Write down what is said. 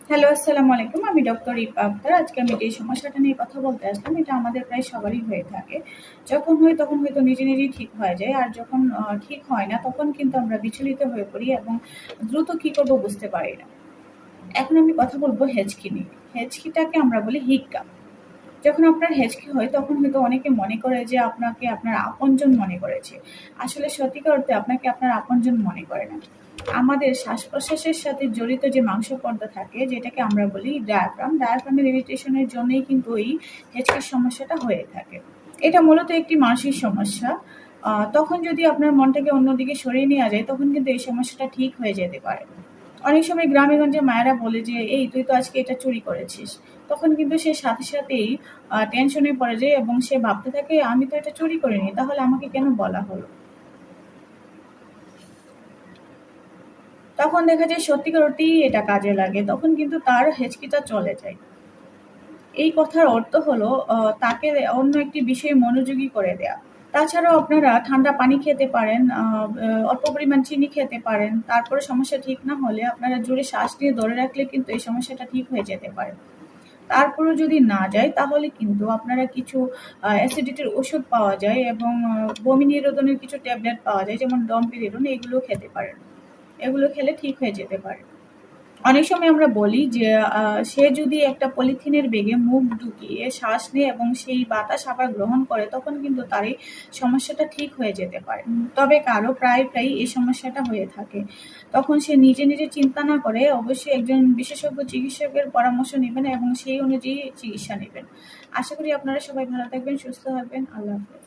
Hello, আসসালামু আলাইকুম। আমি ডক্টর রিপা আক্তার। আজকে আমি যে সমস্যাটা নিয়ে কথা বলতে আসলাম, এটা আমাদের প্রায় সবারই হয়ে থাকে। যখন হয় তখন হয়তো নিজেই ঠিক হয়ে যায়। আর যখন ঠিক হয় না, তখন কিন্তু আমরা বিচলিত হয়ে পড়ি এবং দ্রুত কি করব বুঝতে পারি না। এখন আমি কথা বলব হেঁচকি নিয়ে। হেঁচকিটাকে আমরা বলি হিক্কা। যখন আপনার হেঁচকি হয় তখন হয়তো অনেকে মনে করে যে আপনাকে আপনার আপনজন মনে করেছে। আসলে সত্যিকার অর্থে আপনাকে আপনার আপনজন মনে করে না। আমাদের শ্বাস-প্রশ্বাসের সাথে জড়িত যে মাংসপর্দা থাকে, যেটাকে আমরা বলি ডায়াফ্রামের ইরিটেশনের জন্যই কিন্তু এই হেঁচকির সমস্যাটা হয়ে থাকে। এটা মূলত একটি মানসিক সমস্যা। তখন যদি আপনার মনটাকে অন্যদিকে সরিয়ে নেওয়া যায়, তখন কিন্তু এই সমস্যাটা ঠিক হয়ে যেতে পারে। অনেক সময় গ্রামেগঞ্জে মায়েরা বলে যে, "এই তুই তো আজকে এটা চুরি করেছিস।" তখন কিন্তু সে সাথেই টেনশনে পড়ে যায় এবং সে ভাবতে থাকে, "আমি তো এটা চুরি করিনি, তাহলে আমাকে কেন বলা হলো?" তখন দেখা যায় সত্যিকার অর্থেই এটা কাজে লাগে। তখন কিন্তু তার হেঁচকিটা চলে যায়। এই কথার অর্থ হলো তাকে অন্য একটি বিষয়ে মনোযোগী করে দেয়া। তাছাড়াও আপনারা ঠান্ডা পানি খেতে পারেন, অল্প পরিমাণ চিনি খেতে পারেন। তারপরে সমস্যা ঠিক না হলে আপনারা জোরে শ্বাস নিয়ে ধরে রাখলে কিন্তু এই সমস্যাটা ঠিক হয়ে যেতে পারে। তারপরেও যদি না যায় তাহলে কিন্তু আপনারা কিছু অ্যাসিডিটির ওষুধ পাওয়া যায় এবং বমি নিরোধনের কিছু ট্যাবলেট পাওয়া যায়, যেমন ডম্পিরিডন, এগুলো খেতে পারেন। এগুলো খেলে ঠিক হয়ে যেতে পারে। অনেক সময় আমরা বলি যে সে যদি একটা পলিথিনের ব্যাগে মুখ ঢুকিয়ে শ্বাস নেয় এবং সেই বাতাস আবার গ্রহণ করে, তখন কিন্তু তার এই সমস্যাটা ঠিক হয়ে যেতে পারে। তবে কারো প্রায় এই সমস্যাটা হয়ে থাকে। তখন সে নিজে চিন্তা না করে অবশ্যই একজন বিশেষজ্ঞ চিকিৎসকের পরামর্শ নেবেন এবং সেই অনুযায়ী চিকিৎসা নেবেন। আশা করি আপনারা সবাই ভালো থাকবেন, সুস্থ থাকবেন। আল্লাহ হাফেজ।